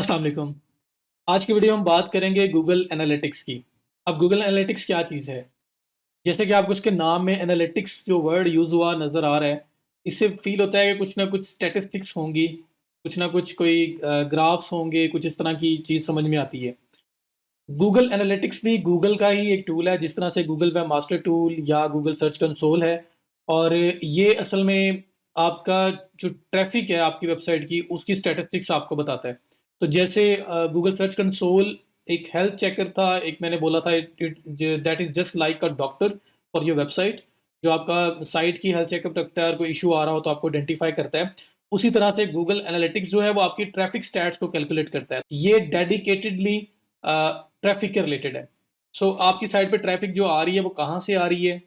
अस्सलाम वालेकुम। आज की वीडियो हम बात करेंगे गूगल एनालिटिक्स की। अब गूगल एनालिटिक्स क्या चीज़ है? जैसे कि आपको उसके नाम में एनालिटिक्स जो वर्ड यूज़ हुआ नज़र आ रहा है, इससे फ़ील होता है कि कुछ ना कुछ स्टैटिस्टिक्स होंगी, कुछ ना कुछ कोई ग्राफ्स होंगे, कुछ इस तरह की चीज़ समझ में आती है। गूगल एनालिटिक्स भी गूगल का ही एक टूल है, जिस तरह से गूगल वेब मास्टर टूल या गूगल सर्च कंसोल है। और ये असल में आपका जो ट्रैफ़िक है आपकी वेबसाइट की, उसकी स्टैटिस्टिक्स आपको बताता है। तो जैसे गूगल सर्च कंसोल एक हेल्थ चेकर था, एक मैंने बोला था it that is just like a doctor for your website, जो आपका साइट की हेल्थ चेकअप रखता है और कोई इश्यू आ रहा हो तो आपको आइडेंटिफ़ाई करता है। उसी तरह से गूगल एनालिटिक्स जो है वो आपकी ट्रैफ़िक स्टैट्स को कैलकुलेट करता है। ये डेडिकेटेडली ट्रैफ़िक के रिलेटेड है। सो आपकी साइट पे ट्रैफ़िक जो आ रही है वो कहाँ से आ रही है,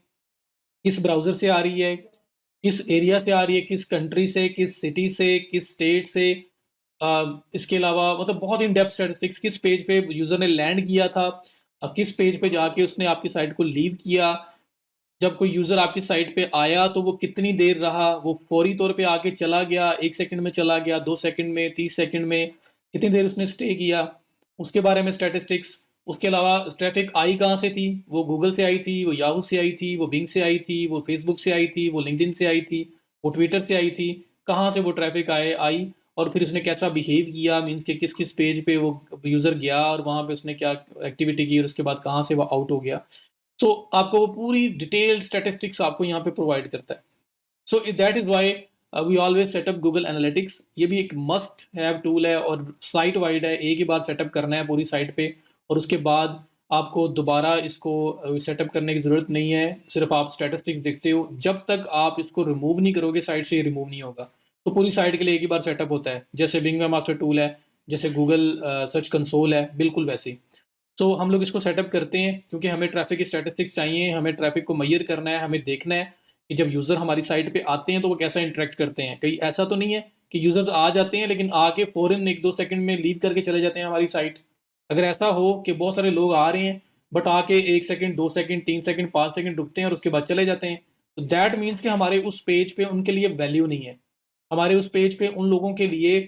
किस ब्राउज़र से आ रही है, किस एरिया से आ रही है, किस कंट्री से, किस सिटी से, किस स्टेट से। इसके अलावा मतलब बहुत इन डेप्थ स्टैटिस्टिक्स, किस पेज पे यूज़र ने लैंड किया था, किस पेज पे जाके उसने आपकी साइट को लीव किया, जब कोई यूज़र आपकी साइट पे आया तो वो कितनी देर रहा, वो फौरी तौर पे आके चला गया, 1 सेकंड में चला गया, 2 सेकंड में, 30 सेकंड में, कितनी देर उसने स्टे किया, उसके बारे में स्टैटिस्टिक्स। उसके अलावा ट्रैफ़िक आई कहाँ से थी, वो गूगल से आई थी, वो याहू से आई थी, वो बिंग से आई थी, वो फेसबुक से आई थी, वो लिंक्डइन से आई थी, वो ट्विटर से आई थी, कहाँ से वो ट्रैफ़िक आई और फिर उसने कैसा बिहेव किया, मीन्स कि किस-किस पेज पे वो यूज़र गया और वहाँ पे उसने क्या एक्टिविटी की और उसके बाद कहाँ से वो आउट हो गया। सो आपको वो पूरी डिटेल्ड स्टैटिस्टिक्स आपको यहाँ पे प्रोवाइड करता है। So that is why we always set up Google Analytics. ये भी एक मस्ट हैव टूल है और साइट वाइड है, एक ही बार सेटअप करना है पूरी साइट पे और उसके बाद आपको दोबारा इसको सेटअप करने की ज़रूरत नहीं है। सिर्फ़ आप स्टैटिस्टिक्स देखते हो, जब तक आप इसको रिमूव नहीं करोगे साइट से, ये रिमूव नहीं होगा। तो पूरी साइट के लिए एक ही बार सेटअप होता है, जैसे बिंग वेब मास्टर टूल है, जैसे गूगल सर्च कंसोल है, बिल्कुल वैसे ही। सो हम लोग इसको सेटअप करते हैं क्योंकि हमें ट्रैफ़िक की स्टैटिस्टिक्स चाहिए, हमें ट्रैफ़िक को मेज़र करना है, हमें देखना है कि जब यूज़र हमारी साइट पे आते हैं तो वो कैसा इंटरैक्ट करते हैं। कहीं ऐसा तो नहीं है कि यूज़र्स आ जाते हैं लेकिन आके फ़ौरन 1-2 सेकंड में लीव करके चले जाते हैं हमारी साइट। अगर ऐसा हो कि बहुत सारे लोग आ रहे हैं बट आके 1 सेकंड, 2 सेकंड, 3 सेकंड, 5 सेकंड रुकते हैं और उसके बाद चले जाते हैं, तो दैट मीन्स कि हमारे उस पेज पे उनके लिए वैल्यू नहीं है। हमारे उस पेज पे उन लोगों के लिए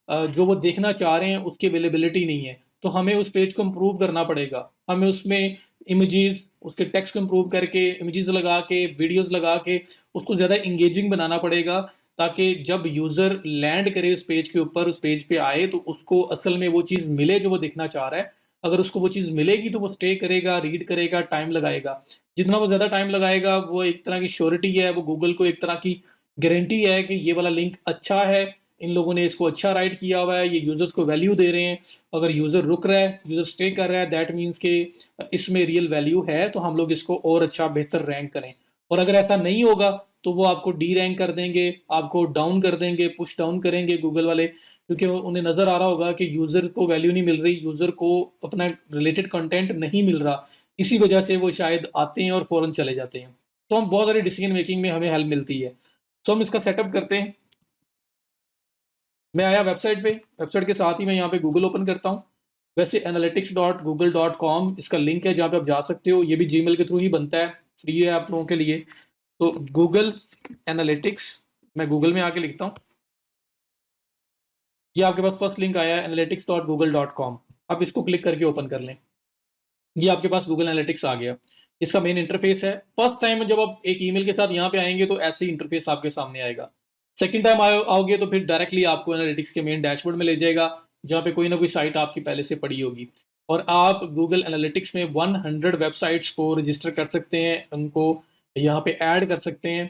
जो वो देखना चाह रहे हैं उसकी अवेलेबिलिटी नहीं है। तो हमें उस पेज को इम्प्रूव करना पड़ेगा। हमें उसमें इमेजेस, उसके टेक्स्ट को इम्प्रूव करके, इमेजेस लगा के, वीडियोज़ लगा के उसको ज़्यादा एंगेजिंग बनाना पड़ेगा, ताकि जब यूज़र लैंड करे उस पेज के ऊपर, उस पेज पे आए तो उसको असल में वो चीज़ मिले जो वो देखना चाह रहा है। अगर उसको वो चीज़ मिलेगी तो वो स्टे करेगा, रीड करेगा, टाइम लगाएगा। जितना वो ज़्यादा टाइम लगाएगा वो एक तरह की श्योरिटी है, वो गूगल को एक तरह की गारंटी है कि ये वाला लिंक अच्छा है, इन लोगों ने इसको अच्छा राइट किया हुआ है, ये यूज़र्स को वैल्यू दे रहे हैं। अगर यूज़र रुक रहा है, यूज़र स्टे कर रहा है, दैट मीन्स कि इसमें रियल वैल्यू है, तो हम लोग इसको और अच्छा बेहतर रैंक करें। और अगर ऐसा नहीं होगा, तो वो आपको डी रैंक कर देंगे, आपको डाउन कर देंगे, पुश डाउन करेंगे गूगल वाले, क्योंकि उन्हें नज़र आ रहा होगा कि यूज़र को वैल्यू नहीं मिल रही, यूज़र को अपना रिलेटेड कंटेंट नहीं मिल रहा। इसी वजह से वो शायद आते हैं और फ़ौरन चले जाते हैं। तो हम बहुत सारी डिसीजन मेकिंग में हमें हेल्प मिलती है। सो हम इसका सेटअप करते हैं। मैं आया वेबसाइट पे, वेबसाइट के साथ ही मैं यहाँ पे गूगल ओपन करता हूँ। वैसे analytics.google.com इसका लिंक है जहाँ पे आप जा सकते हो। ये भी जीमेल के थ्रू ही बनता है, फ्री है आप लोगों के लिए। तो गूगल एनालिटिक्स, मैं गूगल में आके लिखता हूँ। ये आपके पास फर्स्ट लिंक आया है analytics.google.com। आप इसको क्लिक करके ओपन कर लें। ये आपके पास गूगल एनालिटिक्स आ गया। इसका मेन इंटरफेस है। फर्स्ट टाइम जब आप एक ईमेल के साथ यहाँ पे आएंगे तो ऐसे ही इंटरफेस आपके सामने आएगा। सेकंड टाइम आओगे तो फिर डायरेक्टली आपको एनालिटिक्स के मेन डैशबोर्ड में ले जाएगा, जहाँ पे कोई ना कोई साइट आपकी पहले से पड़ी होगी और आप गूगल एनालिटिक्स में 100 वेबसाइट्स को रजिस्टर कर सकते हैं, उनको यहाँ पे ऐड कर सकते हैं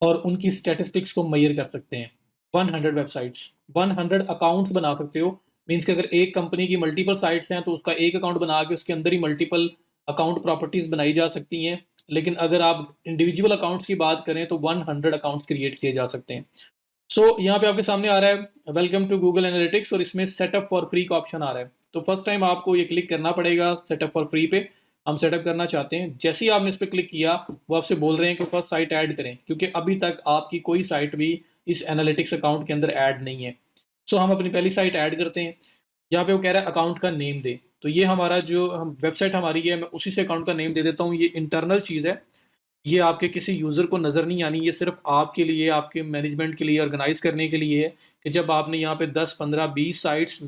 और उनकी स्टैटिस्टिक्स को मेजर कर सकते हैं। 100 वेबसाइट्स, 100 अकाउंट्स बना सकते हो। मीन्स कि अगर एक कंपनी की मल्टीपल साइट्स हैं तो उसका एक अकाउंट बना के उसके अंदर ही मल्टीपल अकाउंट प्रॉपर्टीज बनाई जा सकती हैं। लेकिन अगर आप इंडिविजुअल अकाउंट्स की बात करें तो 100 अकाउंट्स क्रिएट किए जा सकते हैं। सो यहाँ पे आपके सामने आ रहा है वेलकम टू गूगल एनालिटिक्स और इसमें सेटअप फॉर फ्री का ऑप्शन आ रहा है। तो फर्स्ट टाइम आपको ये क्लिक करना पड़ेगा सेटअप फॉर फ्री पे। हम सेटअप करना चाहते हैं। जैसे ही आपने इस पर क्लिक किया वो आपसे बोल रहे हैं कि फर्स्ट साइट ऐड करें, क्योंकि अभी तक आपकी कोई साइट भी इस एनालिटिक्स अकाउंट के अंदर ऐड नहीं है। सो हम अपनी पहली साइट ऐड करते हैं। यहाँ पे वो कह रहा है अकाउंट का नेम दे, तो ये हमारा जो हम वेबसाइट हमारी है, मैं उसी से अकाउंट का नेम दे देता हूँ। ये इंटरनल चीज़ है। ये आपके किसी यूज़र को नज़र नहीं आनी, ये सिर्फ़ आपके लिए, आपके मैनेजमेंट के लिए, ऑर्गेनाइज़ करने के लिए है कि जब आपने यहाँ पे 10, 15, 20 साइट्स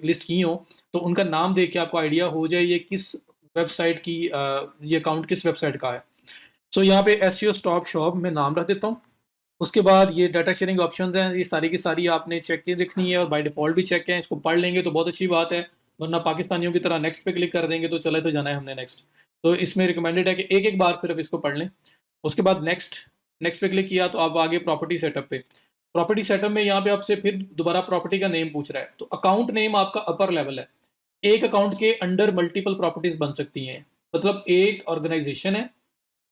लिस्ट की हों, तो उनका नाम देख के आपको आइडिया हो जाए ये किस वेबसाइट की ये अकाउंट किस वेबसाइट का है। सो यहाँ पे एसईओ स्टॉप शॉप मैं नाम रख देता हूँ। उसके बाद ये डाटा शेयरिंग ऑप्शंस हैं, ये सारी की सारी आपने चेक के रखनी है और बाय डिफ़ॉल्ट भी चेक है, इसको पढ़ लेंगे तो बहुत अच्छी बात है, वरना पाकिस्तानियों की तरह नेक्स्ट पे क्लिक कर देंगे तो चले तो जाना है हमने नेक्स्ट। तो इसमें रिकमेंडेड है कि एक-एक बार सिर्फ इसको पढ़ लें। उसके बाद नेक्स्ट, नेक्स्ट पे क्लिक किया तो आप आगे प्रॉपर्टी सेटअप पे। प्रॉपर्टी सेटअप में यहाँ पे आपसे फिर दोबारा प्रॉपर्टी का नेम पूछ रहा है, तो अकाउंट नेम आपका अपर लेवल है। एक अकाउंट के अंडर मल्टीपल प्रॉपर्टीज़ बन सकती हैं। मतलब एक ऑर्गेनाइज़ेशन है,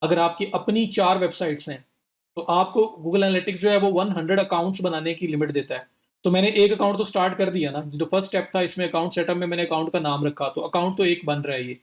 अगर आपकी अपनी 4 वेबसाइट्स हैं, तो आपको गूगल एनालिटिक्स जो है वो 100 अकाउंट्स बनाने की लिमिट देता है। तो मैंने एक अकाउंट तो स्टार्ट कर दिया ना, जो फर्स्ट स्टेप था इसमें अकाउंट सेटअप में मैंने अकाउंट का नाम रखा, तो अकाउंट तो एक बन रहा है ये।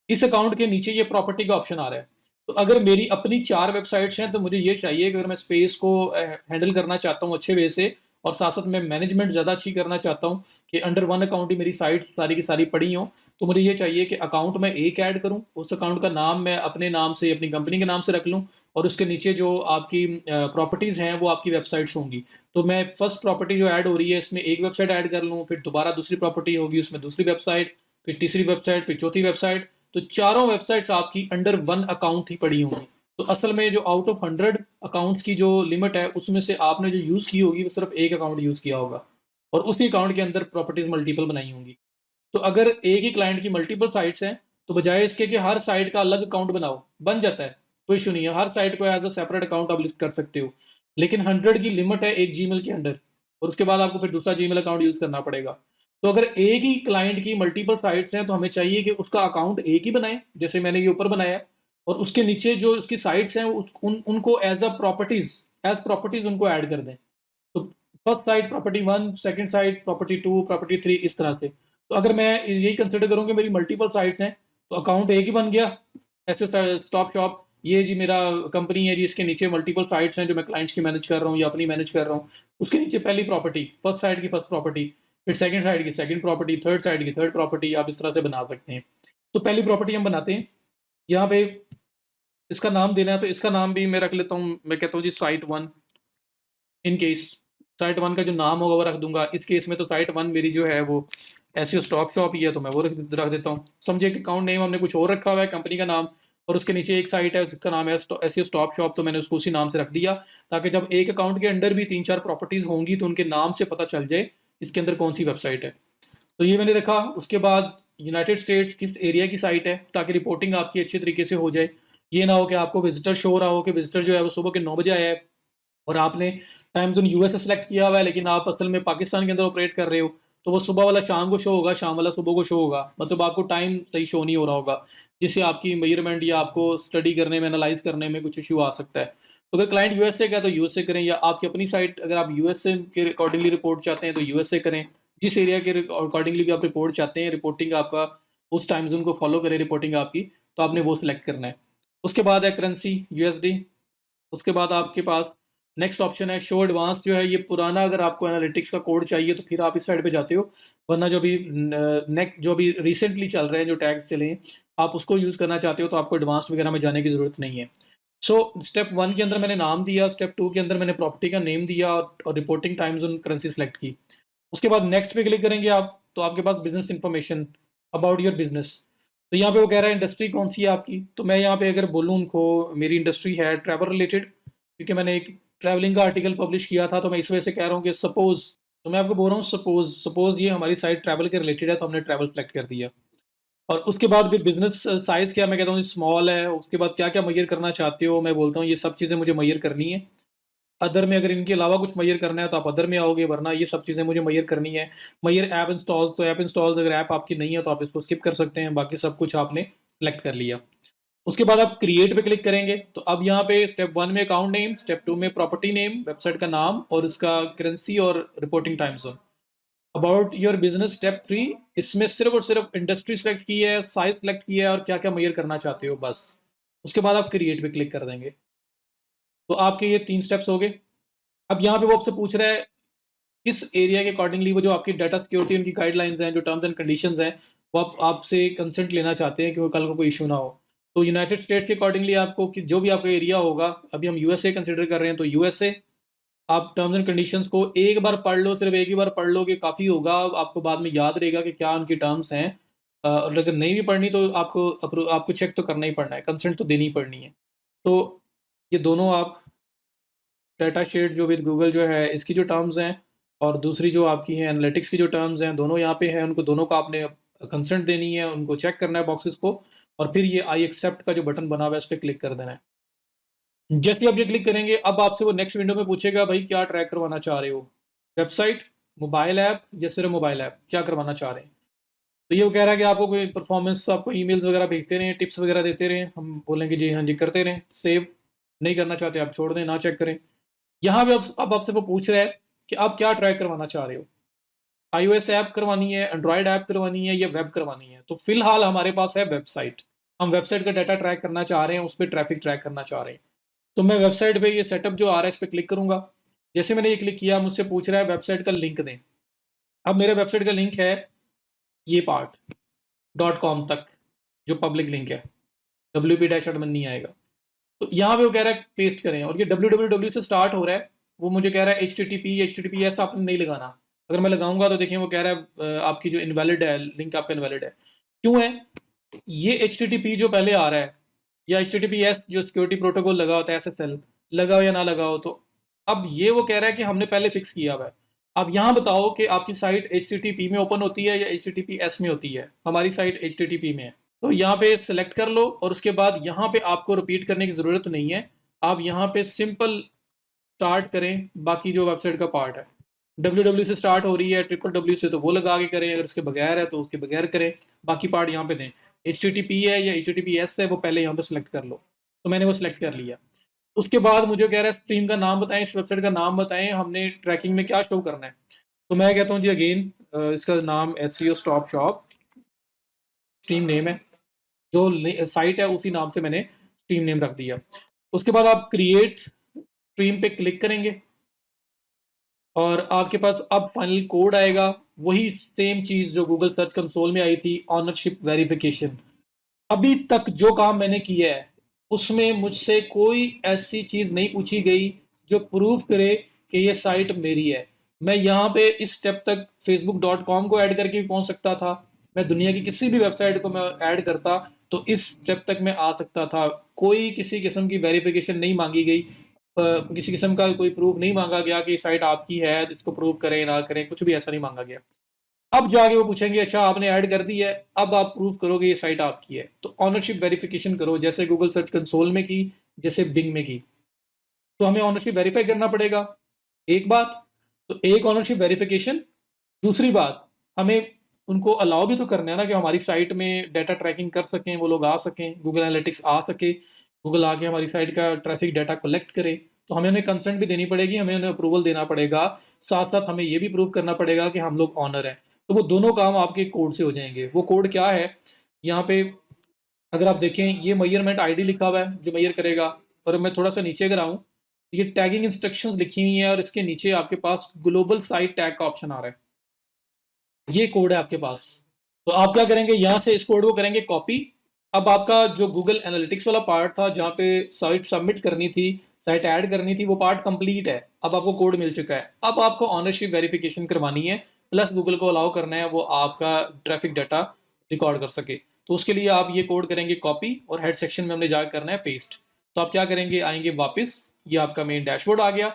इस अकाउंट के नीचे ये प्रॉपर्टी का ऑप्शन आ रहा है। तो अगर मेरी अपनी 4 वेबसाइट्स हैं, तो मुझे ये चाहिए कि अगर मैं स्पेस को हैंडल करना चाहता हूँ अच्छे वे से और साथ-साथ मैं मैनेजमेंट ज़्यादा अच्छी करना चाहता हूँ कि अंडर वन अकाउंट ही मेरी साइट्स सारी की सारी पड़ी हों, तो मुझे ये चाहिए कि अकाउंट मैं एक ऐड करूँ, उस अकाउंट का नाम मैं अपने नाम से, अपनी कंपनी के नाम से रख लूँ और उसके नीचे जो आपकी प्रॉपर्टीज़ हैं, वो आपकी वेबसाइट्स होंगी। तो मैं फर्स्ट प्रॉपर्टी जो ऐड हो रही है, इसमें एक वेबसाइट ऐड कर लूँ, फिर दोबारा दूसरी प्रॉपर्टी होगी, उसमें दूसरी वेबसाइट, फिर तीसरी वेबसाइट, फिर चौथी वेबसाइट, तो चारों वेबसाइट्स आपकी अंडर वन अकाउंट ही पड़ी होंगी। तो असल में जो आउट ऑफ 100 अकाउंट्स की जो लिमिट है, उसमें से आपने जो यूज़ की होगी, वो सिर्फ एक अकाउंट यूज़ किया होगा और उसी अकाउंट के अंदर प्रॉपर्टीज़ मल्टीपल बनाई होंगी। तो अगर एक ही क्लाइंट की मल्टीपल साइट्स हैं, तो बजाय इसके कि हर साइट का अलग अकाउंट बनाओ, बन जाता है, कोई इश्यू नहीं है। हर साइट को एज़ अ सेपरेट अकाउंट आप लिस्ट कर सकते हो। लेकिन 100 की लिमिट है एक जीमेल के अंडर और उसके बाद आपको फिर दूसरा जीमेल अकाउंट यूज़ करना पड़ेगा। तो अगर एक ही क्लाइंट की मल्टीपल साइट्स हैं, तो हमें चाहिए कि उसका अकाउंट एक ही बनाएँ, जैसे मैंने ये ऊपर बनाया है और उसके नीचे जो उसकी साइट्स हैं, उस उन उनको एज़ प्रॉपर्टीज़ उनको ऐड कर दें। तो first sight property 1, second site property 2, property 3 इस तरह से। तो अगर मैं यही कंसिडर करूँ कि मेरी मल्टीपल साइट्स हैं, तो अकाउंट एक ही बन गया, ऐसे स्टॉप शॉप, ये जी मेरा कंपनी है जी, इसके नीचे मल्टीपल साइट्स हैं जो मैं क्लाइंट्स की मैनेज कर रहा हूँ या अपनी मैनेज कर रहा हूँ। उसके नीचे पहली प्रॉपर्टी, फर्स्ट साइट की फर्स्ट प्रॉपर्टी, फिर सेकंड साइट की सेकंड प्रॉपर्टी, थर्ड साइट की थर्ड प्रॉपर्टी, आप इस तरह से बना सकते हैं। तो पहली प्रॉपर्टी हम बनाते हैं, यहाँ पे इसका नाम देना है, तो इसका नाम भी मैं रख लेता हूँ, मैं कहता हूँ जी साइट 1 इन केस। साइट 1 का जो नाम होगा वो रख दूँगा। इस केस में तो साइट 1 मेरी जो है वो एसईओ स्टॉप शॉप ही है, तो मैं वो रख देता हूँ। समझिए कि अकाउंट नेम हमने कुछ और रखा हुआ है, कंपनी का नाम और उसके नीचे एक साइट है जिसका नाम है एसईओ स्टॉप शॉप, तो मैंने उसको उसी नाम से रख दिया, ताकि जब एक अकाउंट के अंडर भी 3-4 प्रॉपर्टीज़ होंगी तो उनके नाम से पता चल जाए इसके अंदर कौन-सी वेबसाइट है। तो ये मैंने रखा। उसके बाद यूनाइटेड स्टेट्स किस एरिया की साइट है, ताकि रिपोर्टिंग आपकी अच्छी तरीके से हो जाए। ये ना हो कि आपको विज़िटर शो हो रहा हो कि विज़िटर जो है वो सुबह के 9 बजे आया है और आपने टाइम ज़ोन यूएसए सेलेक्ट किया हुआ है, लेकिन आप असल में पाकिस्तान के अंदर ऑपरेट कर रहे हो, तो वो सुबह वाला शाम को शो होगा, शाम वाला सुबह को शो होगा। मतलब आपको टाइम सही शो नहीं हो रहा होगा, जिससे आपकी मेजरमेंट या आपको स्टडी करने में, एनालाइज़ करने में कुछ इश्यू आ सकता है। तो अगर क्लाइंट यूएसए का है, तो यूएसए करें, या आपकी अपनी साइट अगर आप यूएसए के अकॉर्डिंगली रिपोर्ट चाहते हैं, तो यूएसए करें। जिस एरिया के अकॉर्डिंगली भी आप रिपोर्ट चाहते हैं, रिपोर्टिंग आपका उस टाइम ज़ोन को फ़ॉलो करे रिपोर्टिंग आपकी, तो आपने वो सिलेक्ट करना है। उसके बाद है करेंसी यूएसडी। उसके बाद आपके पास नेक्स्ट ऑप्शन है शो एडवांस, जो है ये पुराना, अगर आपको एनालिटिक्स का कोड चाहिए तो फिर आप इस साइड पे जाते हो, वरना जो भी जो भी रिसेंटली चल रहे हैं, जो टैग्स चले हैं, आप उसको यूज़ करना चाहते हो तो आपको एडवांस्ड वगैरह में जाने की ज़रूरत नहीं है। सो स्टेप 1 के अंदर मैंने नाम दिया, स्टेप 2 के अंदर मैंने प्रॉपर्टी का नेम दिया और reporting time zone currency select की। उसके बाद नेक्स्ट पे क्लिक करेंगे आप, तो आपके पास business information about your business. तो यहाँ पे वो कह रहा है इंडस्ट्री कौन सी है आपकी, तो मैं यहाँ पे अगर बोलूँ उनको मेरी इंडस्ट्री है ट्रैवल रिलेटेड, क्योंकि मैंने एक ट्रैवलिंग का आर्टिकल पब्लिश किया था, तो मैं इस वजह से कह रहा हूँ कि सपोज़, तो मैं आपको बोल रहा हूँ सपोज़ सपोज़ ये हमारी साइट ट्रैवल के रिलेटेड है, तो हमने ट्रैवल सेलेक्ट कर दिया। और उसके बाद फिर बिज़नेस साइज़ क्या, मैं कहता हूँ स्मॉल है, उसके बाद क्या-क्या मेजर करना चाहते हो, मैं बोलता हूँ ये सब चीज़ें मुझे मेजर करनी है। अदर में अगर इनके अलावा कुछ मेजर करना है तो आप अदर में आओगे, वरना ये सब चीज़ें मुझे मेजर करनी है। मेजर ऐप इंस्टॉल्स, तो ऐप इंस्टॉल्स अगर ऐप आपकी नहीं है तो आप इसको स्किप कर सकते हैं, बाकी सब कुछ आपने सेलेक्ट कर लिया। उसके बाद आप क्रिएट पे क्लिक करेंगे, तो अब यहाँ पे स्टेप 1 में अकाउंट नेम, स्टेप 2 में प्रॉपर्टी नेम, वेबसाइट का नाम और उसका करेंसी और reporting time zone. About your business step 3, इसमें सिर्फ़ और सिर्फ़ इंडस्ट्री सेलेक्ट की है, साइज़ सेलेक्ट किया है और क्या-क्या मेजर करना चाहते हो बस। उसके बाद आप क्रिएट पे क्लिक कर देंगे। तो आपके ये 3 स्टेप्स हो गए। अब यहाँ पे वो आपसे पूछ रहा है किस एरिया के अकॉर्डिंगली, वो जो आपकी डाटा सिक्योरिटी उनकी गाइडलाइंस हैं, जो टर्म्स एंड कंडीशंस हैं, वो आपसे कंसेंट लेना चाहते हैं कि वो कल को कोई इश्यू ना हो। तो यूनाइटेड स्टेट्स के अकॉर्डिंगली आपको कि जो भी आपका एरिया होगा, अभी हम यूएसए कंसिडर कर रहे हैं तो यूएसए, आप टर्म्स एंड कंडीशंस को एक बार पढ़ लो, सिर्फ एक ही बार पढ़ लो कि काफ़ी होगा, आपको बाद में याद रहेगा कि क्या उनकी टर्म्स हैं। और अगर नहीं भी पढ़नी तो आपको चेक तो करना ही पड़ना है, कंसेंट तो देनी ही पड़नी है। तो ये दोनों आप डाटा शीट जो विद गूगल जो है इसकी जो टर्म्स हैं, और दूसरी जो आपकी है एनालिटिक्स की जो टर्म्स हैं, दोनों यहाँ पे हैं, उनको दोनों का आपने कंसेंट देनी है, उनको चेक करना है बॉक्सेस को, और फिर ये आई एक्सेप्ट का जो बटन बना हुआ है उस पर क्लिक कर देना है। जैसे ही आप ये क्लिक करेंगे, अब आपसे वो नेक्स्ट विंडो में पूछेगा भाई क्या ट्रैक करवाना चाह रहे हो, वेबसाइट, मोबाइल ऐप या सिर्फ मोबाइल ऐप, क्या करवाना चाह रहे हैं। तो ये वो कह रहा है कि आपको कोई परफॉर्मेंस, आपको ईमेल्स वगैरह भेजते रहें, टिप्स वगैरह देते रहें, हम बोलेंगे जी हाँ जी करते रहें, सेव। नहीं करना चाहते आप छोड़ दें, ना चेक करें। यहाँ भी अब आपसे वो पूछ रहा है कि आप क्या ट्रैक करवाना चाह रहे हो, iOS ऐप करवानी है, एंड्रॉयड ऐप करवानी है या वेब करवानी है। तो फिलहाल हमारे पास है वेबसाइट, हम वेबसाइट का डाटा ट्रैक करना चाह रहे हैं, उस पर ट्रैफिक ट्रैक करना चाह रहे हैं। तो मैं वेबसाइट पे ये सेटअप जो आ रहा है इस पर क्लिक करूंगा। जैसे मैंने ये क्लिक किया, मुझसे पूछ रहा है वेबसाइट का लिंक दें। अब मेरे वेबसाइट का लिंक है ये पार्ट .com तक, जो पब्लिक लिंक है, WP-admin नहीं आएगा। तो यहाँ पे वो कह रहा है पेस्ट करें, और ये www से स्टार्ट हो रहा है। वो मुझे कह रहा है HTTPS आपने नहीं लगाना। अगर मैं लगाऊंगा तो देखिए वो कह रहा है आपकी जो इनवैलिड है, लिंक आपका इनवैलिड है। क्यों है? ये HTTP जो पहले आ रहा है, या HTTPS जो सिक्योरिटी प्रोटोकॉल लगा होता है, SSL लगा हो या ना लगा हो, तो अब ये वो कह रहा है कि हमने पहले फिक्स किया हुआ है। अब यहाँ बताओ कि आपकी साइट HTTP में ओपन होती है या HTTPS में होती है। हमारी साइट HTTP में है, तो यहाँ पे सेलेक्ट कर लो, और उसके बाद यहाँ पे आपको रिपीट करने की ज़रूरत नहीं है। आप यहाँ पे सिंपल स्टार्ट करें, बाकी जो वेबसाइट का पार्ट है, www से स्टार्ट हो रही है, www से तो वो लगा के करें, अगर उसके बगैर है तो उसके बगैर करें, बाकी पार्ट यहाँ पे दें। HTTP है या HTTPS है वो पहले यहाँ पे सेलेक्ट कर लो। तो मैंने वो सिलेक्ट कर लिया। उसके बाद मुझे कह रहा है स्ट्रीम का नाम बताएं, इस वेबसाइट का नाम बताएं, हमने ट्रैकिंग में क्या शो करना है। तो मैं कहता हूँ जी अगेन, इसका नाम SEO stop shop stream name है, जो साइट है उसी नाम से मैंने स्ट्रीम नेम रख दिया। उसके बाद आप क्रिएट स्ट्रीम पे क्लिक करेंगे, और आपके पास अब फाइनल कोड आएगा, वही सेम चीज जो गूगल सर्च कंसोल में आई थी, ऑनरशिप वेरिफिकेशन। अभी तक जो काम मैंने किया है उसमें मुझसे कोई ऐसी चीज नहीं पूछी गई जो प्रूव करे कि ये साइट मेरी है। मैं यहाँ पे इस स्टेप तक facebook.com को ऐड करके भी पहुंच सकता था, मैं दुनिया की किसी भी वेबसाइट को मैं ऐड करता तो इस स्टेप तक मैं आ सकता था। कोई किसी किस्म की वेरिफिकेशन नहीं मांगी गई, किसी किस्म का कोई प्रूफ नहीं मांगा गया कि साइट आपकी है, इसको प्रूव करें ना करें, कुछ भी ऐसा नहीं मांगा गया। अब जाके वो पूछेंगे अच्छा आपने ऐड कर दी है, अब आप प्रूव करोगे ये साइट आपकी है, तो ऑनरशिप वेरिफिकेशन करो, जैसे गूगल सर्च कंसोल में की, जैसे बिंग में की। तो हमें ऑनरशिप वेरीफाई करना पड़ेगा, एक बात। तो एक ऑनरशिप वेरिफिकेशन। दूसरी बात, हमें उनको अलाउ भी तो करना है ना कि हमारी साइट में डाटा ट्रैकिंग कर सकें, वो लोग आ सकें, गूगल एनालिटिक्स आ सके, गूगल आके हमारी साइट का ट्रैफिक डाटा कलेक्ट करे। तो हमें उन्हें कंसेंट भी देनी पड़ेगी, हमें उन्हें अप्रूवल देना पड़ेगा, साथ साथ हमें ये भी प्रूव करना पड़ेगा कि हम लोग ऑनर हैं। तो वो दोनों काम आपके कोड से हो जाएंगे। वो कोड क्या है, यहाँ पे अगर आप देखें, ये मेजरमेंट आईडी लिखा हुआ है जो मेजर करेगा। और मैं थोड़ा सा नीचे अगर आऊँ, ये टैगिंग इंस्ट्रक्शंस लिखी हुई है, और इसके नीचे आपके पास ग्लोबल साइट टैग का ऑप्शन आ रहा है। ये कोड है आपके पास। तो आप क्या करेंगे, यहाँ से इस कोड को करेंगे कॉपी। अब आपका जो गूगल एनालिटिक्स वाला पार्ट था, जहाँ पे साइट सबमिट करनी थी, साइट ऐड करनी थी, वो पार्ट कंप्लीट है। अब आपको कोड मिल चुका है। अब आपको ऑनरशिप वेरिफिकेशन करवानी है, प्लस गूगल को अलाउ करना है वो आपका ट्रैफिक डाटा रिकॉर्ड कर सके। तो उसके लिए आप ये कोड करेंगे कॉपी, और हेड सेक्शन में हमने जाकर करना है पेस्ट। तो आप क्या करेंगे, आएंगे वापस, ये आपका मेन डैशबोर्ड आ गया।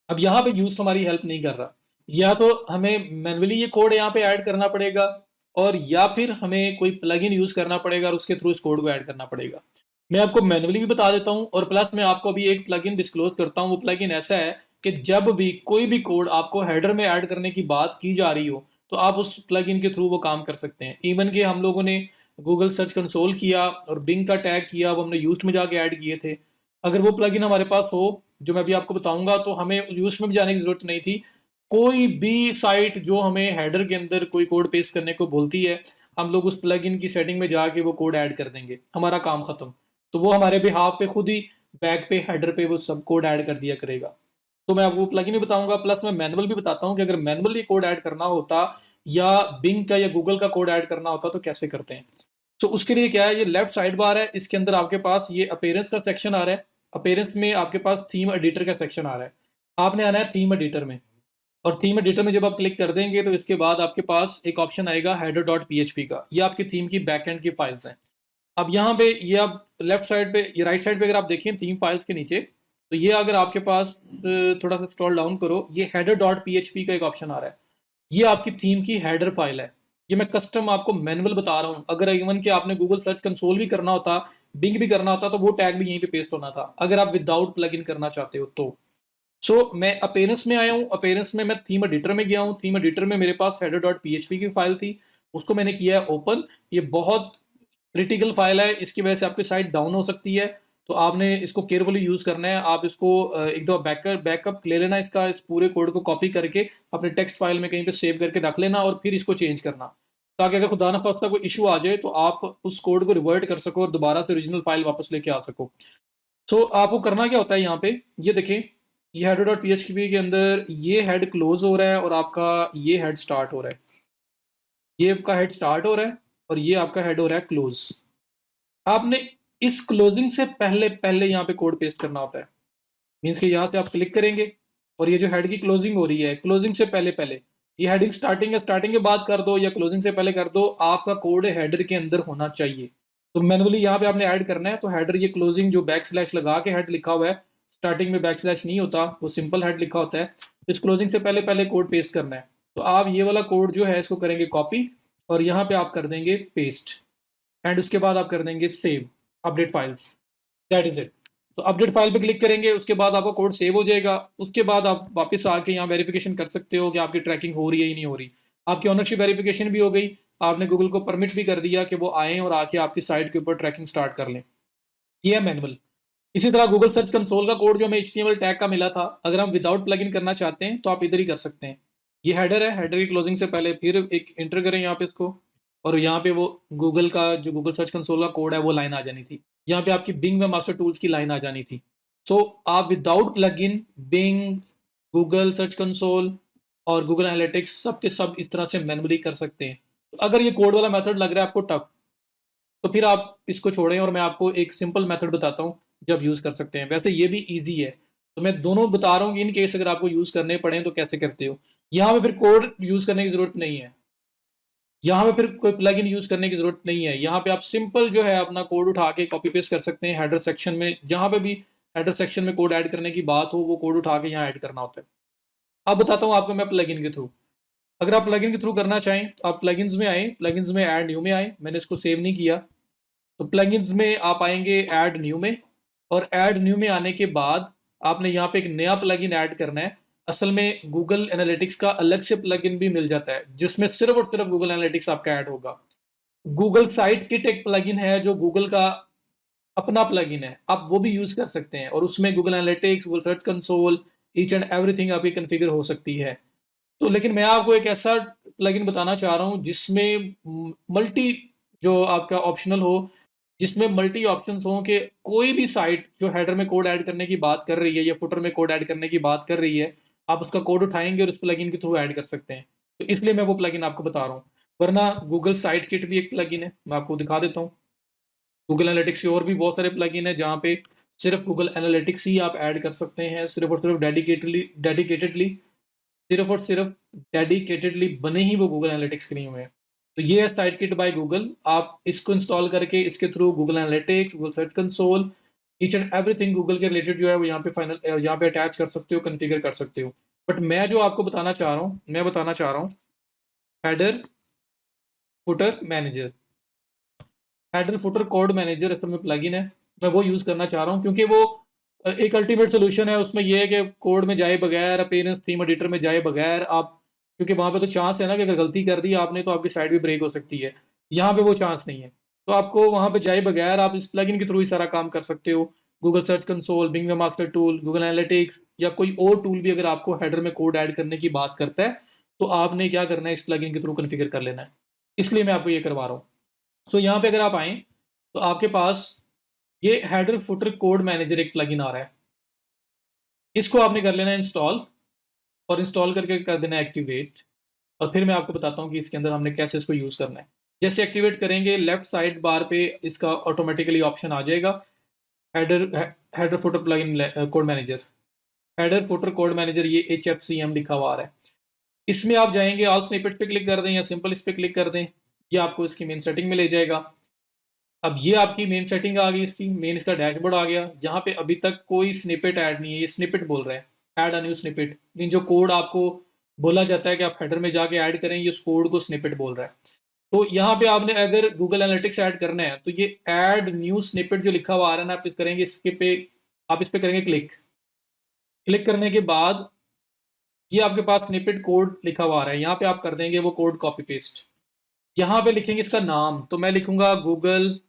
अब यहाँ पे यूज हमारी हेल्प नहीं कर रहा, या तो हमें मैन्युअली ये कोड यहाँ पे ऐड करना पड़ेगा, और या फिर हमें कोई प्लगइन यूज करना पड़ेगा और उसके थ्रू इस कोड को ऐड करना पड़ेगा। मैं आपको मैन्युअली भी बता देता हूँ, और प्लस मैं आपको अभी एक प्लगइन डिस्क्लोज करता हूँ। वो प्लगइन ऐसा है कि जब भी कोई भी कोड आपको हेडर में ऐड करने की बात की जा रही हो, तो आप उस प्लगइन के थ्रू वो काम कर सकते हैं। इवन कि हम लोगों ने गूगल सर्च कंसोल किया और बिंग का टैग किया, वो हमने यूज्ड में जाके ऐड किए थे। अगर वो प्लगइन हमारे पास हो, जो मैं अभी आपको बताऊंगा, तो हमें यूज में भी जाने की जरूरत नहीं थी। कोई भी साइट जो हमें हेडर के अंदर कोई कोड पेस्ट करने को बोलती है, हम लोग उस प्लगइन की सेटिंग में जाके वो कोड ऐड कर देंगे, हमारा काम खत्म। तो वो हमारे बिहाफ पे खुद ही बैक पे हेडर पे वो सब कोड ऐड कर दिया करेगा। तो मैं आपको प्लगइन भी बताऊंगा, प्लस मैं मैनुअल भी बताता हूँ कि अगर मैनुअली कोड ऐड करना होता, या बिंग का या गूगल का कोड ऐड करना होता, तो कैसे करते हैं। तो उसके लिए क्या है, ये लेफ्ट साइड बार है, इसके अंदर आपके पास ये अपीयरेंस का सेक्शन आ रहा है। अपीयरेंस में आपके पास थीम एडिटर का सेक्शन आ रहा है। आपने आना है थीम एडिटर में, और थीम एडिटर में जब आप क्लिक कर देंगे तो इसके बाद आपके पास एक ऑप्शन आएगा हेडर डॉट पीएचपी का। ये आपकी थीम की बैकएंड की फाइल्स हैं। अब यहाँ पे ये आप लेफ्ट साइड पे, ये राइट साइड पे अगर आप देखें थीम फाइल्स के नीचे, तो ये अगर आपके पास थोड़ा सा स्क्रॉल डाउन करो, ये हेडर डॉट पीएचपी का एक ऑप्शन आ रहा है। ये आपकी थीम की हेडर फाइल है। ये मैं कस्टम आपको मैनुअल बता रहा हूँ। अगर इवन कि आपने गूगल सर्च कंसोल भी करना होता, बिंग भी करना होता, तो वो टैग भी यहीं पे पेस्ट होना था, अगर आप विदाउट प्लग इन करना चाहते हो तो। मैं अपेरेंस में आया हूँ। अपेरेंस में मैं थीम एडिटर में गया हूँ। थीम एडिटर में मेरे पास हेडर डॉट पीएचपी की फाइल थी, उसको मैंने किया है ओपन। ये बहुत क्रिटिकल फाइल है, इसकी वजह से आपकी साइट डाउन हो सकती है। तो आपने इसको केयरफुली यूज करना है। आप इसको एक दो बैकअप ले लेना इसका, इस पूरे कोड को कॉपी करके अपने टेक्स्ट फाइल में कहीं पे सेव करके रख लेना, और फिर इसको चेंज करना, ताकि अगर खुदा ना खास्ता कोई इशू आ जाए तो आप उस कोड को रिवर्ट कर सको और दोबारा से ओरिजिनल फाइल वापस लेके आ सको। आपको करना क्या होता है यहाँ पे, ये देखें, ये हेडर डॉट पीएचपी के अंदर ये हेड क्लोज हो रहा है और आपका ये हेड स्टार्ट हो रहा है। ये आपका हेड स्टार्ट हो रहा है और ये आपका हेड हो रहा है क्लोज। आपने इस क्लोजिंग से पहले पहले यहाँ पे कोड पेस्ट करना होता है। मीन्स कि यहाँ से आप क्लिक करेंगे और ये जो हेड की क्लोजिंग हो रही है, क्लोजिंग से पहले पहले, ये हेडिंग स्टार्टिंग है, स्टार्टिंग के बाद कर दो या क्लोजिंग से पहले कर दो, आपका कोड हेडर के अंदर होना चाहिए। तो मैनुअली यहाँ पे आपने ऐड करना है। तो हेडर, ये क्लोजिंग जो बैक स्लैश लगा के हेड लिखा हुआ है, स्टार्टिंग में बैक स्लैश नहीं होता, वो सिंपल हेड लिखा होता है। इस क्लोजिंग से पहले पहले कोड पेस्ट करना है। तो आप ये वाला कोड जो है इसको करेंगे कॉपी, और यहाँ पे आप कर देंगे पेस्ट, एंड उसके बाद आप कर देंगे save update files. That is it. तो अपडेट फाइल पे क्लिक करेंगे, उसके बाद आपका कोड सेव हो जाएगा। उसके बाद आप वापस आके यहाँ वेरिफिकेशन कर सकते हो कि आपकी ट्रैकिंग हो रही है या नहीं हो रही। आपकी ऑनरशिप वेरिफिकेशन भी हो गई, आपने गूगल को परमिट भी कर दिया कि वो आए और आके आपकी साइट के ऊपर ट्रैकिंग स्टार्ट कर लें। ये है मैनुअल। इसी तरह गूगल सर्च कंसोल का कोड जो हमें HTML टैग का मिला था, अगर हम विदाउट प्लगइन करना चाहते हैं तो आप इधर ही कर सकते हैं। ये हेडर है, हेडर की क्लोजिंग से पहले फिर एक इंटर करें यहाँ पे इसको, और यहाँ पे वो गूगल का जो गूगल सर्च कंसोल का कोड है वो लाइन आ जानी थी। यहाँ पे आपकी बिंग में मास्टर टूल्स की लाइन आ जानी थी। आप without plugin Bing, Google Search Console और गूगल एनालिटिक्स सब के सब इस तरह से मैनुअली कर सकते हैं। तो अगर ये कोड वाला मेथड लग रहा है आपको टफ, तो फिर आप इसको छोड़ें और मैं आपको एक सिंपल मेथड बताता हूँ जब यूज़ कर सकते हैं। वैसे ये भी ईजी है, तो मैं दोनों बता रहा हूँ कि इन केस अगर आपको यूज़ करने पड़े तो कैसे करते हो। यहाँ पे फिर कोड यूज़ करने की ज़रूरत नहीं है, यहाँ पे फिर कोई प्लगइन यूज़ करने की ज़रूरत नहीं है। यहाँ पे आप सिंपल जो है अपना कोड उठा के कॉपी पेस्ट कर सकते हैं हेडर सेक्शन में, जहाँ पे भी हेडर सेक्शन में कोड ऐड करने की बात हो वो कोड उठा के यहाँ ऐड करना होता है। अब बताता हूँ आपको मैं प्लगइन के थ्रू। अगर आप प्लगइन के थ्रू करना चाहें तो आप प्लगइन्स में आए, प्लगइन्स में ऐड न्यू में आए, मैंने इसको सेव नहीं किया। तो प्लगइन्स में आप आएंगे ऐड न्यू में, और ऐड न्यू में आने के बाद आपने यहाँ पे एक नया प्लगइन ऐड करना है। असल में गूगल एनालिटिक्स का अलग से प्लगइन भी मिल जाता है जिसमें सिर्फ और सिर्फ गूगल एनालिटिक्स आपका ऐड होगा। गूगल साइट किट एक प्लगइन है जो गूगल का अपना प्लगइन है, आप वो भी यूज कर सकते हैं, और उसमें Google analytics, Google Search console, each and everything आपकी कॉन्फ़िगर हो सकती है। तो लेकिन मैं आपको एक ऐसा प्लगइन बताना चाह रहा हूँ जिसमें मल्टी, जो आपका ऑप्शनल हो, जिसमें मल्टी ऑप्शंस हो कि कोई भी साइट जो हेडर में कोड ऐड करने की बात कर रही है या फुटर में कोड ऐड करने की बात कर रही है, आप उसका कोड उठाएंगे और उस प्लगइन के थ्रू ऐड कर सकते हैं। तो इसलिए मैं वो प्लगइन आपको बता रहा हूँ। वरना गूगल साइट किट भी एक प्लगइन है, मैं आपको दिखा देता हूँ। गूगल एनालिटिक्स के और भी बहुत सारे प्लगइन है जहाँ पे सिर्फ गूगल एनालिटिक्स ही आप ऐड कर सकते हैं, सिर्फ और सिर्फ डेडिकेटेडली सिर्फ और सिर्फ डेडिकेटेडली बने ही वो गूगल एनालिटिक्स के लिए हुए हैं। तो ये है साइट किट बाय गूगल। आप इसको इंस्टॉल करके इसके through Google analytics, Google Search console, each and everything Google के रिलेटेड जो है वो यहाँ पे अटैच कर सकते हो, कॉन्फ़िगर कर सकते हो। बट मैं जो आपको बताना चाह रहा हूँ, मैं बताना चाह रहा हूँ header footer manager. Header footer code manager असल में प्लगइन है, मैं वो यूज़ करना चाह रहा हूँ क्योंकि वो एक अल्टीमेट सोल्यूशन है। उसमें ये है कि कोड में जाए बगैर, अपीयरेंस थीम एडिटर में जाए बगैर आप, क्योंकि वहाँ पे तो चांस है ना कि अगर गलती कर दी आपने तो आपकी साइट भी ब्रेक हो सकती है। यहाँ पे वो चांस नहीं है। तो आपको वहाँ पे जाए बगैर आप इस प्लगइन के थ्रू ही सारा काम कर सकते हो। Google Search Console, Bing master tool, Google Analytics या कोई और टूल भी अगर आपको हेडर में कोड ऐड करने की बात करता है, तो आपने क्या करना है, इस प्लगइन के थ्रू कॉन्फ़िगर कर लेना है। इसलिए मैं आपको ये करवा रहा हूँ। यहाँ पे अगर आप आएँ तो आपके पास ये हेडर फुटर कोड मैनेजर एक प्लगइन आ रहा है। इसको आपने कर लेना है इंस्टॉल, और इंस्टॉल करके कर देना है एक्टिवेट। और फिर मैं आपको बताता हूँ कि इसके अंदर हमने कैसे इसको यूज़ करना है। जैसे एक्टिवेट करेंगे लेफ्ट साइड बार पे इसका ऑटोमेटिकली ऑप्शन आ जाएगा, header header footer plugin code manager, header footer code manager, ये HFCM लिखा हुआ आ रहा है। इसमें आप जाएंगे, ऑल स्निपेट पे क्लिक कर दें या सिंपल इस पे क्लिक कर दें, ये आपको इसकी मेन सेटिंग में ले जाएगा। अब ये आपकी मेन सेटिंग आ गई, इसकी मेन इसका डैशबोर्ड आ गया। यहाँ पे अभी तक कोई स्निपेट ऐड नहीं है, ये स्निपेट बोल रहा है ऐड अ न्यू स्निपेट, लेकिन जो कोड आपको बोला जाता है कि आप हेडर में जाके ऐड करें, ये उस कोड को स्निपेट बोल रहा है। तो यहाँ पे आपने अगर गूगल एनालिटिक्स ऐड करना है तो ये ऐड न्यू स्निपेट जो लिखा हुआ आ रहा है ना, आप इस करेंगे, इसके पे आप इस पे करेंगे क्लिक। क्लिक करने के बाद ये आपके पास स्निपेट कोड लिखा हुआ आ रहा है, यहाँ पे आप कर देंगे वो कोड कॉपी पेस्ट। यहाँ पे लिखेंगे इसका नाम, तो मैं लिखूंगा गूगल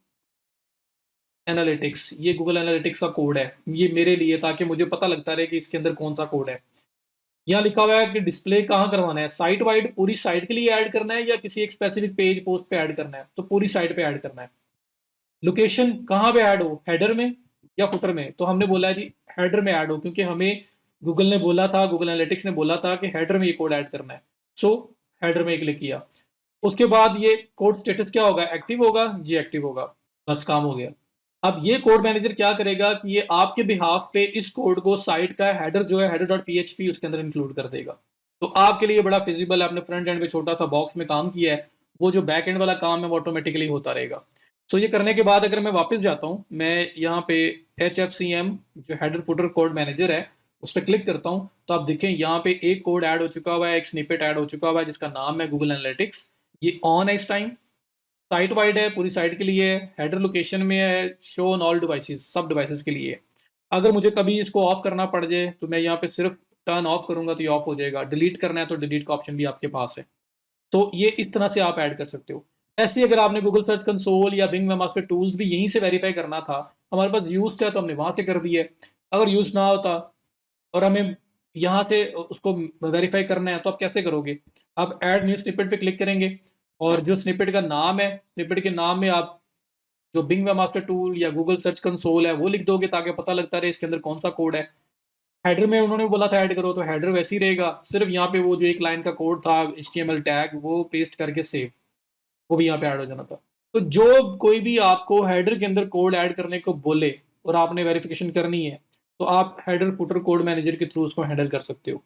एनालिटिक्स, ये गूगल एनालिटिक्स का कोड है ये मेरे लिए, ताकि मुझे पता लगता रहे कि इसके अंदर कौन सा कोड है। यहाँ लिखा हुआ है कि डिस्प्ले कहाँ करवाना है, साइट वाइड पूरी साइट के लिए ऐड करना है या किसी एक स्पेसिफिक पेज पोस्ट पे ऐड करना है, तो पूरी साइट पे ऐड करना है। लोकेशन कहाँ पे ऐड हो, हेडर में या फुटर में, तो हमने बोला है जी हेडर में ऐड हो, क्योंकि हमें गूगल ने बोला था, गूगल एनालिटिक्स ने बोला था कि हेडर में ये कोड ऐड करना है। सो हेडर में क्लिक किया। उसके बाद ये कोड स्टेटस क्या होगा, एक्टिव होगा जी, एक्टिव होगा, बस काम हो गया। अब ये कोड मैनेजर क्या करेगा कि ये आपके बिहाफ पे इस कोड को साइट का हेडर जो है header.php उसके अंदर इंक्लूड कर देगा। तो आपके लिए बड़ा फिजिबल है, आपने फ्रंट एंड पे छोटा सा बॉक्स में काम किया है, वो जो बैक एंड वाला काम है वो ऑटोमेटिकली होता रहेगा। सो ये करने के बाद अगर मैं वापस जाता हूँ, मैं यहाँ पे HFCM जो हेडर फुटर कोड मैनेजर है उस पर क्लिक करता हूँ, तो आप देखें यहाँ पे एक कोड ऐड हो चुका हुआ है, एक स्निपेट ऐड हो चुका हुआ है जिसका नाम है गूगल एनालिटिक्स। ये ऑन है इस टाइम, साइट वाइड है, पूरी साइट के लिए है, हेडर लोकेशन में है, शो ऑन ऑल डिवाइसेस, सब डिवाइसेस के लिए है। अगर मुझे कभी इसको ऑफ करना पड़ जाए तो मैं यहाँ पे सिर्फ टर्न ऑफ करूंगा तो ये ऑफ हो जाएगा, डिलीट करना है तो डिलीट का ऑप्शन भी आपके पास है। तो ये इस तरह से आप ऐड कर सकते हो। ऐसे ही अगर आपने गूगल सर्च कंसोल या बिंग वेबमास्टर टूल्स भी यहीं से वेरीफाई करना था, हमारे पास यूज था तो हमने वहां से कर दिया है। अगर यूज ना होता और हमें यहाँ से उसको वेरीफाई करना है तो आप कैसे करोगे, आप ऐड न्यू स्निपेट पे क्लिक करेंगे और जो स्निपेट का नाम है, स्निपेट के नाम में आप जो बिंग वेबमास्टर टूल या गूगल सर्च कंसोल है वो लिख दोगे ताकि पता लगता रहे इसके अंदर कौन सा कोड है। हेडर में उन्होंने बोला था ऐड करो तो हेडर वैसे ही रहेगा, सिर्फ यहाँ पे वो जो एक लाइन का कोड था HTML टैग वो पेस्ट करके सेव, वो भी यहाँ पे ऐड हो जाना था। तो जो कोई भी आपको हेडर के अंदर कोड ऐड करने को बोले और आपने वेरिफिकेशन करनी है तो आप हेडर फुटर कोड मैनेजर के थ्रू उसको हैंडल कर सकते हो।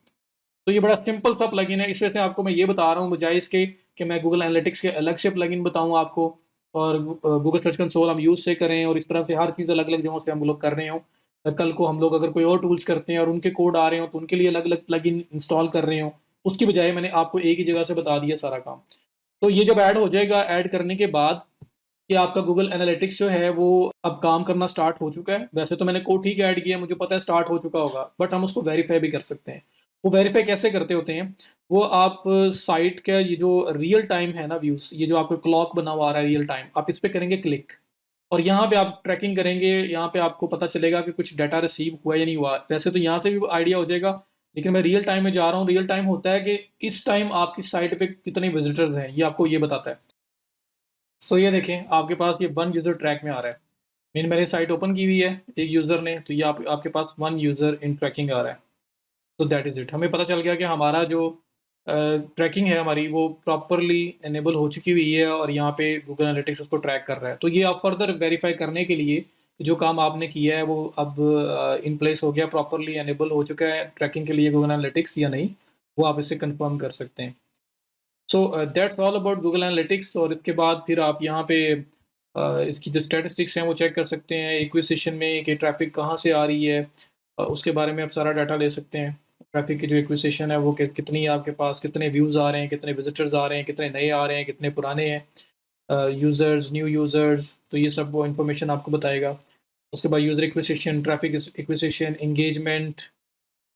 तो ये बड़ा सिंपल सा प्लगइन है, इस वजह से आपको मैं ये बता रहा हूँ, बजाय इसके कि मैं गूगल एनालिटिक्स के अलग से प्लगइन बताऊँ आपको और गूगल सर्च कंसोल हम यूज़ से करें और इस तरह से हर चीज़ अलग अलग जगहों से हम लोग कर रहे हो। कल को हम लोग अगर कोई और टूल्स करते हैं और उनके कोड आ रहे हो तो उनके लिए अलग अलग प्लगइन इंस्टॉल कर रहे हो, उसकी बजाय मैंने आपको एक ही जगह से बता दिया सारा काम। तो ये जब ऐड हो जाएगा, ऐड करने के बाद कि आपका गूगल एनालिटिक्स जो है वो अब काम करना स्टार्ट हो चुका है। वैसे तो मैंने कोड ठीक ऐड किया, मुझे पता है स्टार्ट हो चुका होगा, बट हम उसको वेरीफाई भी कर सकते हैं। वो वेरीफाई कैसे करते होते हैं, वो आप साइट का ये जो रियल टाइम है ना व्यूज, ये जो आपको क्लॉक बना हुआ आ रहा है रियल टाइम, आप इस पे करेंगे क्लिक और यहाँ पे आप ट्रैकिंग करेंगे, यहाँ पे आपको पता चलेगा कि कुछ डाटा रिसीव हुआ या नहीं हुआ। वैसे तो यहाँ से भी आइडिया हो जाएगा, लेकिन मैं रियल टाइम में जा रहा हूँ। रियल टाइम होता है कि इस टाइम आपकी साइट पे कितने विजिटर्स हैं, ये आपको ये बताता है। सो ये देखें आपके पास ये वन यूज़र ट्रैक में आ रहा है, मैंने साइट ओपन की हुई है एक यूज़र ने, तो ये आपके पास वन यूज़र इन ट्रैकिंग आ रहा है। तो दैट इज़ इट, हमें पता चल गया कि हमारा जो ट्रैकिंग है हमारी वो प्रॉपरली एनेबल हो चुकी हुई है और यहाँ पे गूगल एनालिटिक्स उसको ट्रैक कर रहा है। तो ये आप फर्दर वेरीफाई करने के लिए कि जो काम आपने किया है वो अब इन प्लेस हो गया, प्रॉपरली एनेबल हो चुका है ट्रैकिंग के लिए गूगल एनालिटिक्स या नहीं, वो आप इसे कंफर्म कर सकते हैं। So that's all about Google analytics. और इसके बाद फिर आप यहाँ पे इसकी जो स्टैटिस्टिक्स हैं वो चेक कर सकते हैं एक्विजिशन में कि ट्रैफिक कहाँ से आ रही है, उसके बारे में आप सारा डाटा ले सकते हैं। ट्रैफिक की जो एक्विजिशन है वो कितनी है आपके पास, कितने व्यूज़ आ रहे हैं, कितने विजिटर्स आ रहे हैं, कितने नए आ रहे हैं, कितने पुराने हैं, यूज़र्स, न्यू यूज़र्स, तो ये सब वो इन्फॉर्मेशन आपको बताएगा। उसके बाद user acquisition, traffic acquisition, engagement,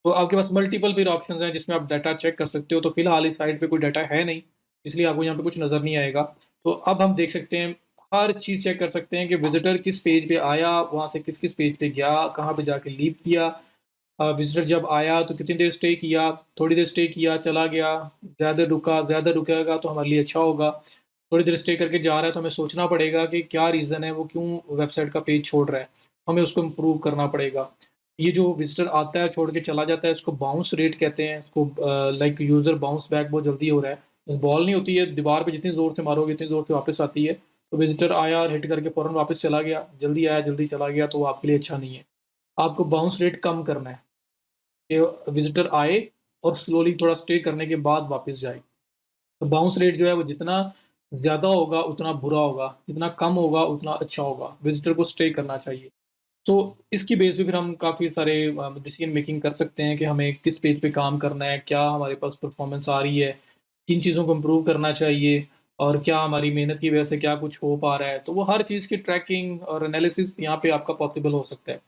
तो आपके पास मल्टीपल फिर ऑप्शंस हैं जिसमें आप डाटा चेक कर सकते हो। तो फिलहाल इस साइट पे कोई डाटा है नहीं, इसलिए आपको यहाँ पे कुछ नज़र नहीं आएगा। तो अब हम देख सकते हैं, हर चीज़ चेक कर सकते हैं कि विजिटर किस पेज पे आया, वहाँ से किस किस पेज पे गया, कहाँ पे जाके लीव किया, विजिटर जब आया तो कितनी देर स्टे किया, थोड़ी देर स्टे किया चला गया, ज़्यादा रुका, ज़्यादा रुकेगा तो हमारे लिए अच्छा होगा, थोड़ी देर स्टे करके जा रहा है तो हमें सोचना पड़ेगा कि क्या रीज़न है, वो क्यों वेबसाइट का पेज छोड़ रहा है, हमें उसको इम्प्रूव करना पड़ेगा। ये जो विजिटर आता है छोड़ के चला जाता है इसको बाउंस रेट कहते हैं, इसको लाइक यूज़र बाउंस बैक बहुत जल्दी हो रहा है, बॉल नहीं होती है, दीवार पे जितनी ज़ोर से मारोगे उतनी ज़ोर से वापस आती है। तो विज़िटर आया और हिट करके फ़ौरन वापस चला गया, जल्दी आया, जल्दी चला गया, तो वो आपके लिए अच्छा नहीं है। आपको बाउंस रेट कम करना है, कि विज़िटर आए और स्लोली थोड़ा स्टे करने के बाद वापस जाए। तो बाउंस रेट जो है वो जितना ज़्यादा होगा उतना बुरा होगा, जितना कम होगा उतना अच्छा होगा। विज़िटर को स्टे करना चाहिए। सो इसकी बेस पे फिर हम काफ़ी सारे डिसीजन मेकिंग कर सकते हैं कि हमें किस पेज पे काम करना है, क्या हमारे पास परफॉर्मेंस आ रही है, किन चीज़ों को इम्प्रूव करना चाहिए और क्या हमारी मेहनत की वजह से क्या कुछ हो पा रहा है। तो वो हर चीज़ की ट्रैकिंग और एनालिसिस यहाँ पे आपका पॉसिबल हो सकता है।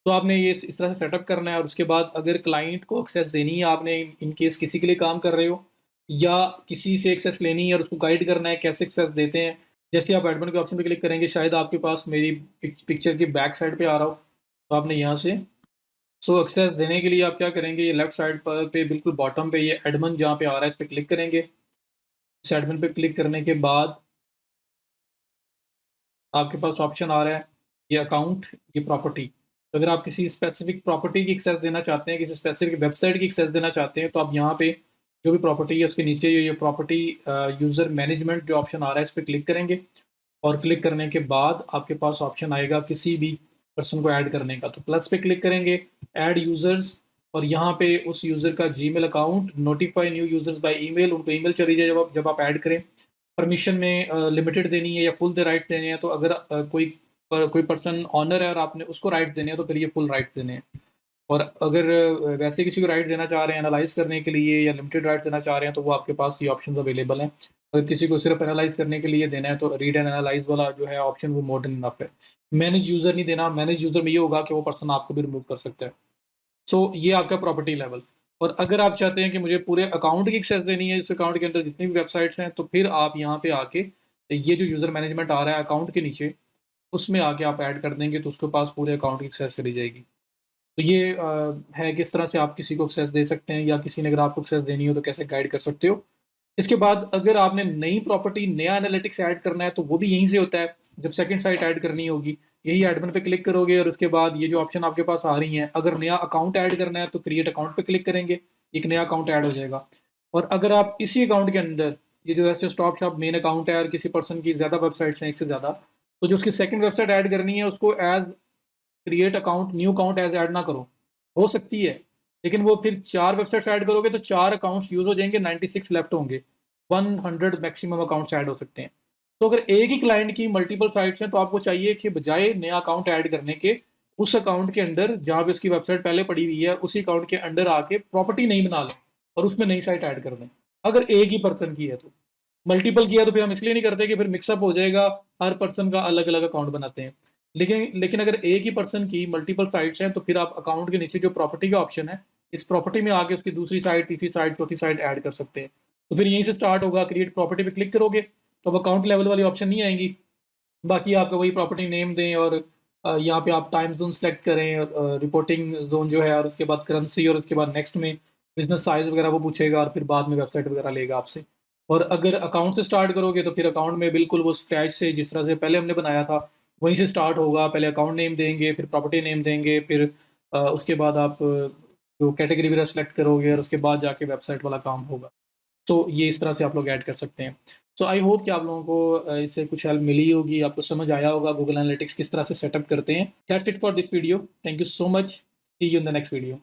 तो आपने ये इस तरह से सेटअप करना है और उसके बाद अगर क्लाइंट को एक्सेस देनी है आपने, इन केस किसी के लिए काम कर रहे हो या किसी से एक्सेस लेनी है और उसको गाइड करना है कैसे एक्सेस देते हैं। जैसे आप एडमिन के ऑप्शन पे क्लिक करेंगे, शायद आपके पास मेरी पिक्चर की बैक साइड पे आ रहा हो, तो आपने यहाँ से एक्सेस देने के लिए आप क्या करेंगे, ये लेफ्ट साइड पर पे बिल्कुल बॉटम पे ये एडमिन जहाँ पे आ रहा है इस पे क्लिक करेंगे। इस एडमिन पे क्लिक करने के बाद आपके पास ऑप्शन आ रहा है, ये अकाउंट, ये प्रॉपर्टी। तो अगर आप किसी स्पेसिफिक प्रॉपर्टी की एक्सेस देना चाहते हैं, किसी स्पेसिफिक वेबसाइट की एक्सेस देना चाहते हैं, तो आप यहाँ पे जो भी प्रॉपर्टी है उसके नीचे ये प्रॉपर्टी यूज़र मैनेजमेंट जो ऑप्शन आ रहा है इस पे क्लिक करेंगे और क्लिक करने के बाद आपके पास ऑप्शन आएगा किसी भी पर्सन को ऐड करने का। तो प्लस पे क्लिक करेंगे, ऐड यूज़र्स, और यहाँ पे उस यूज़र का Gmail account, notify new users by email, उनको ईमेल चली जाए जब आप ऐड करें। परमिशन में लिमिटेड देनी है या फुल द राइट्स देने हैं, तो अगर कोई पर्सन ऑनर है और आपने उसको राइट्स देने हैं तो फिर ये फुल राइट्स देने हैं। और अगर वैसे किसी को राइट्स देना चाह रहे हैं एनालाइज़ करने के लिए या लिमिटेड राइट्स देना चाह रहे हैं, तो वो आपके पास ये ऑप्शंस अवेलेबल हैं। अगर किसी को सिर्फ एनालाइज़ करने के लिए देना है तो रीड एंड एनालाइज़ वाला जो है ऑप्शन वो मोर देन इनफ है। मैनेज यूज़र नहीं देना, मैनेज यूज़र में ये होगा कि वो पर्सन आपको भी रिमूव कर सकता है। ये आपका प्रॉपर्टी लेवल। और अगर आप चाहते हैं कि मुझे पूरे अकाउंट की एक्सेस देनी है, इस अकाउंट के अंदर जितनी भी वेबसाइट्स हैं, तो फिर आप यहाँ पे आके ये जो यूज़र मैनेजमेंट आ रहा है अकाउंट के नीचे, उसमें आके आप ऐड कर देंगे तो उसके पास पूरे अकाउंट की एक्सेस चली जाएगी। तो ये है किस तरह से आप किसी को एक्सेस दे सकते हैं या किसी ने अगर आपको एक्सेस देनी हो तो कैसे गाइड कर सकते हो। इसके बाद अगर आपने नई प्रॉपर्टी, नया एनालिटिक्स ऐड करना है तो वो भी यहीं से होता है। जब सेकंड साइट ऐड करनी होगी, यही एडमिन पे क्लिक करोगे और उसके बाद ये जो ऑप्शन आपके पास आ रही हैं, अगर नया अकाउंट ऐड करना है तो क्रिएट अकाउंट पे क्लिक करेंगे, एक नया अकाउंट ऐड हो जाएगा। और अगर आप इसी अकाउंट के अंदर ये जो ऐसे स्टॉप शॉप मेन अकाउंट है और किसी पर्सन की ज़्यादा वेबसाइट्स हैं, एक से ज़्यादा, तो जो उसकी सेकंड वेबसाइट ऐड करनी है उसको as create account, new account as add ना करो। हो सकती है, लेकिन वो फिर 4 वेबसाइट्स ऐड करोगे तो 4 अकाउंट्स यूज़ हो जाएँगे, 96 लेफ्ट होंगे। 100 मैक्सिमम अकाउंट्स ऐड हो सकते हैं। तो अगर एक ही क्लाइंट की मल्टीपल साइट्स हैं तो आपको चाहिए कि बजाय नया अकाउंट ऐड करने के, उस अकाउंट के अंदर जहाँ पे उसकी वेबसाइट पहले पड़ी हुई है, उसी अकाउंट के अंडर आके प्रॉपर्टी नई बना लें और उसमें नई साइट ऐड कर दें। अगर एक ही पर्सन की है तो। मल्टीपल की है तो फिर हम इसलिए नहीं करते कि फिर मिक्सअप हो जाएगा, हर पर्सन का अलग-अलग अकाउंट बनाते हैं। लेकिन अगर एक ही पर्सन की मल्टीपल साइट्स हैं तो फिर आप अकाउंट के नीचे जो प्रॉपर्टी का ऑप्शन है, इस प्रॉपर्टी में आके उसकी दूसरी साइट, तीसरी साइट, चौथी साइट ऐड कर सकते हैं। तो फिर यहीं से स्टार्ट होगा, क्रिएट प्रॉपर्टी पे क्लिक करोगे, तो अब अकाउंट लेवल वाली ऑप्शन नहीं आएँगी। बाकी आपका वही प्रॉपर्टी नेम दें और यहाँ पे आप टाइम ज़ोन सेलेक्ट करें, रिपोर्टिंग ज़ोन जो है और उसके बाद करेंसी और उसके बाद नेक्स्ट में बिज़नेस साइज़ वगैरह वो पूछेगा और फिर बाद में वेबसाइट वगैरह लेगा आपसे। और अगर अकाउंट से स्टार्ट करोगे तो फिर अकाउंट में बिल्कुल वो स्क्रैच से जिस तरह से पहले हमने बनाया था, वहीं से स्टार्ट होगा। पहले अकाउंट नेम देंगे, फिर प्रॉपर्टी नेम देंगे, फिर उसके बाद आप जो कैटेगरी वगैरह सेलेक्ट करोगे और उसके बाद जाके वेबसाइट वाला काम होगा। तो ये इस तरह से आप लोग ऐड कर सकते हैं। सो आई होप कि आप लोगों को इससे कुछ हेल्प मिली होगी, आपको समझ आया होगा गूगल एनालिटिक्स किस तरह से सेटअप करते हैं। That's it for this video. Thank you so much. See you in the next video.